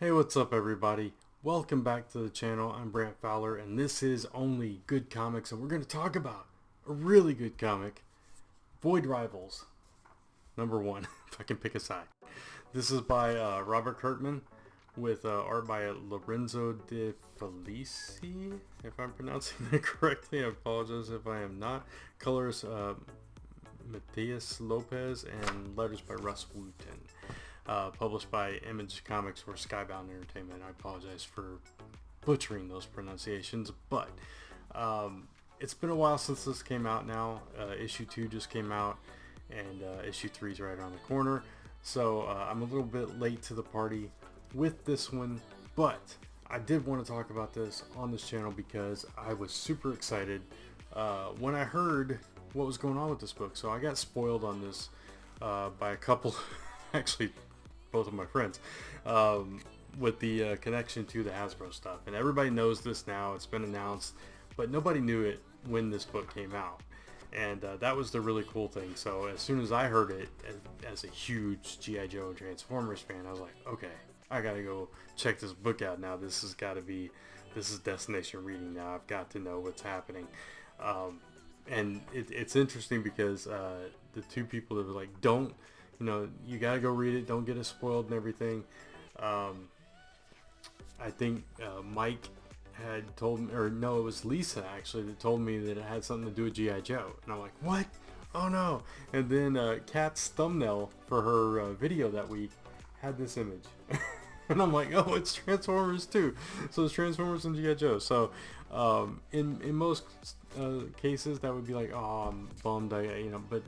Hey, what's up everybody? Welcome back to the channel. I'm Brant Fowler and this is Only Good Comics, and we're going to talk about a really good comic, Void Rivals, #1, if I can pick a side. This is by Robert Kirkman with art by Lorenzo de Felici, if I'm pronouncing that correctly. I apologize if I am not. Colors Matheus Lopes and letters by Russ Wooten. Published by Image Comics or Skybound Entertainment. I apologize for butchering those pronunciations, but it's been a while since this came out now. Issue 2 just came out, and issue 3 is right around the corner. So I'm a little bit late to the party with this one, but I did want to talk about this on this channel because I was super excited when I heard what was going on with this book. So I got spoiled on this by a couple, actually both of my friends, with the connection to the Hasbro stuff. And everybody knows this now, it's been announced, but nobody knew it when this book came out. And that was the really cool thing. So as soon as I heard it, as a huge G.I. Joe and Transformers fan, I was like, okay, I gotta go check this book out now. This is destination reading now. I've got to know what's happening. And it's interesting because the two people that were like, you gotta go read it, don't get it spoiled and everything. I think Mike had told me, or no, it was Lisa actually that told me that it had something to do with G.I. Joe. And I'm like, what? Oh no. And then Kat's thumbnail for her video that week had this image. And I'm like, oh, it's Transformers too. So it's Transformers and G.I. Joe. So in most cases that would be like, oh, I'm bummed, but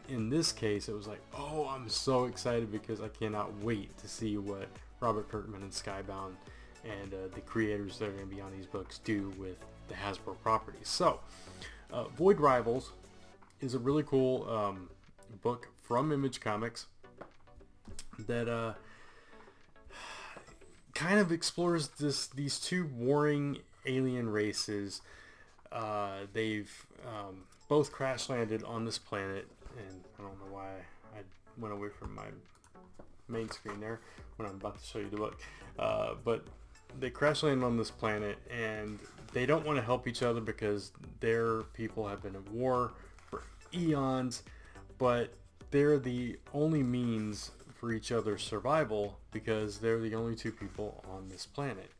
in this case it was like, oh, I'm so excited because I cannot wait to see what Robert Kirkman and Skybound and the creators that are going to be on these books do with the Hasbro properties. So Void Rivals is a really cool book from Image Comics that kind of explores these two warring alien races. They've both crash landed on this planet, and I don't know why I went away from my main screen there when I'm about to show you the book, but they crash land on this planet and they don't want to help each other because their people have been at war for eons, but they're the only means for each other's survival because they're the only two people on this planet.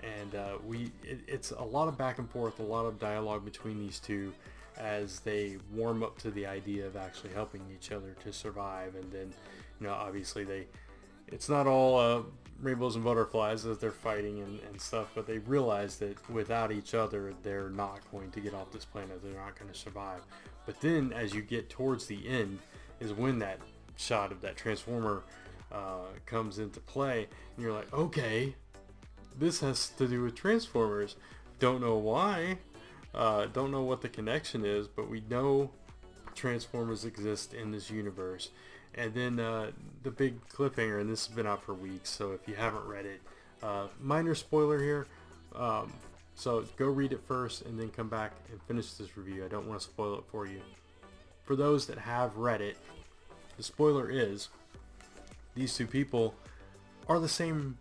And it's a lot of back and forth, a lot of dialogue between these two as they warm up to the idea of actually helping each other to survive. And then, obviously it's not all rainbows and butterflies as they're fighting and stuff, but they realize that without each other, they're not going to get off this planet. They're not going to survive. But then as you get towards the end is when that shot of that Transformer comes into play, and you're like, okay, this has to do with Transformers. Don't know why, don't know what the connection is, but we know Transformers exist in this universe. And then the big cliffhanger, and this has been out for weeks, so if you haven't read it, minor spoiler here, so go read it first and then come back and finish this review. I don't want to spoil it for you. For those that have read it, the spoiler is these two people are the same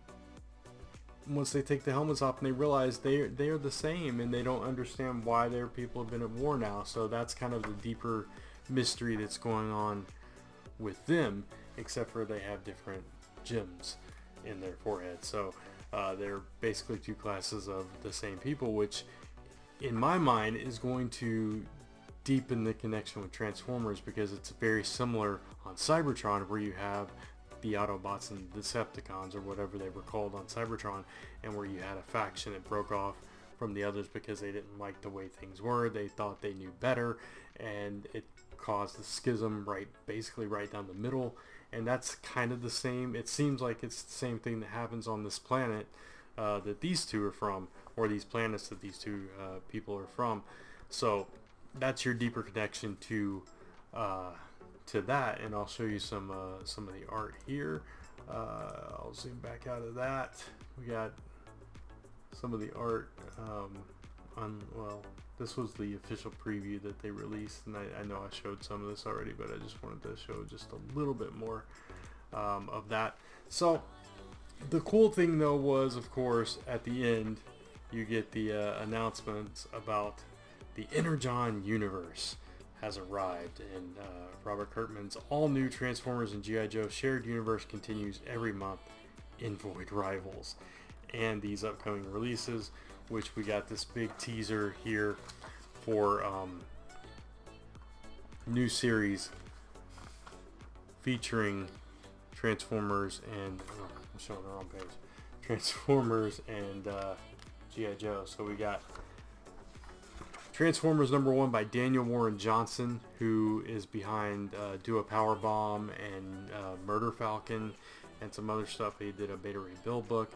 once they take the helmets off, and they realize they are the same, and they don't understand why their people have been at war now. So that's kind of the deeper mystery that's going on with them, except for they have different gems in their forehead. So they're basically two classes of the same people, which in my mind is going to deepen the connection with Transformers, because it's very similar on Cybertron, where you have the Autobots and Decepticons, or whatever they were called on Cybertron, and where you had a faction that broke off from the others because they didn't like the way things were. They thought they knew better, and it caused the schism basically right down the middle. And that's kind of the same, it seems like it's the same thing that happens on this planet that these two are from, or these planets that these two people are from. So that's your deeper connection to that, and I'll show you some of the art here. I'll zoom back out of that. We got some of the art this was the official preview that they released, and I know I showed some of this already, but I just wanted to show just a little bit more of that. So The cool thing though was, of course, at the end, you get the announcements about the Energon Universe has arrived, and Robert Kirkman's all-new Transformers and G.I. Joe shared universe continues every month in Void Rivals. And these upcoming releases, which we got this big teaser here for new series featuring Transformers and I'm showing the wrong page. Transformers and G.I. Joe. So we got Transformers #1 by Daniel Warren Johnson, who is behind Do a Power Bomb and Murder Falcon and some other stuff. He did a Beta Ray Bill book,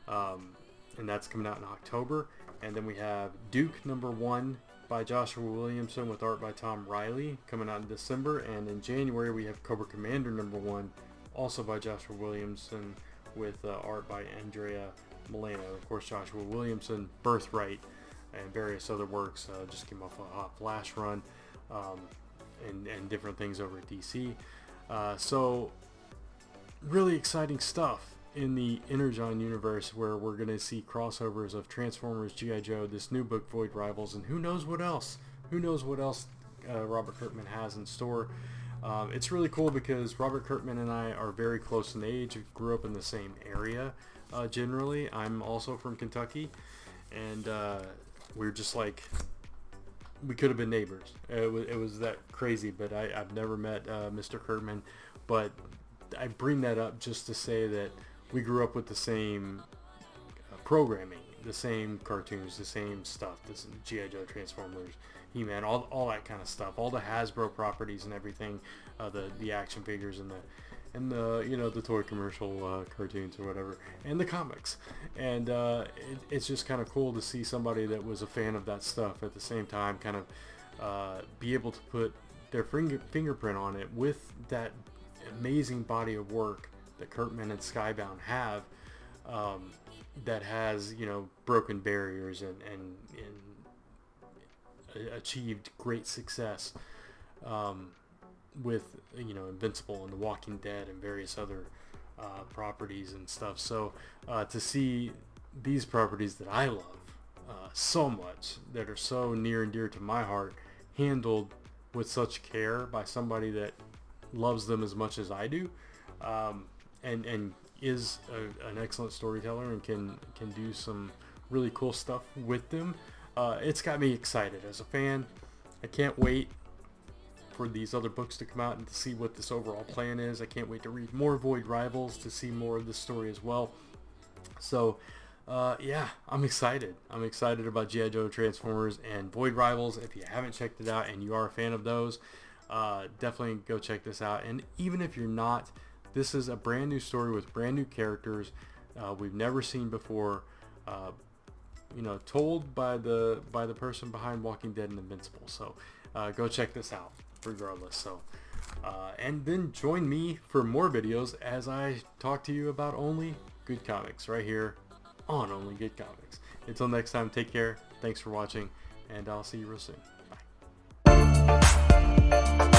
and that's coming out in October. And then we have Duke #1 by Joshua Williamson with art by Tom Riley coming out in December. And in January we have Cobra Commander #1, also by Joshua Williamson with art by Andrea Milano. Of course, Joshua Williamson, Birthright, and various other works. Just came off a Hot Flash run, and different things over at DC. So really exciting stuff in the Energon Universe, where we're going to see crossovers of Transformers, G.I. Joe, this new book Void Rivals, and who knows what else Robert Kirkman has in store. It's really cool because Robert Kirkman and I are very close in age. We grew up in the same area generally. I'm also from Kentucky, and we're just like, we could have been neighbors. It was that crazy, but I've never met Mr. Kirkman. But I bring that up just to say that we grew up with the same programming, the same cartoons, the same stuff, this G.I. Joe, Transformers, He-Man, all that kind of stuff, all the Hasbro properties and everything, the action figures and the toy commercial cartoons or whatever, and the comics. And it's just kind of cool to see somebody that was a fan of that stuff at the same time kind of be able to put their fingerprint on it with that amazing body of work that Kirkman and Skybound have, that has, broken barriers and achieved great success with Invincible and The Walking Dead and various other properties and stuff. So to see these properties that I love so much, that are so near and dear to my heart, handled with such care by somebody that loves them as much as I do, and is an excellent storyteller and can do some really cool stuff with them. It's got me excited as a fan. I can't wait for these other books to come out and to see what this overall plan is. I can't wait to read more Void Rivals to see more of this story as well. So yeah, I'm excited. I'm excited about G.I. Joe, Transformers, and Void Rivals. If you haven't checked it out and you are a fan of those, definitely go check this out. And even if you're not, this is a brand new story with brand new characters we've never seen before, told by the person behind Walking Dead and Invincible. So go check this out regardless. So and then join me for more videos as I talk to you about only good comics right here on Only Good Comics. Until next time, take care, thanks for watching, and I'll see you real soon. Bye.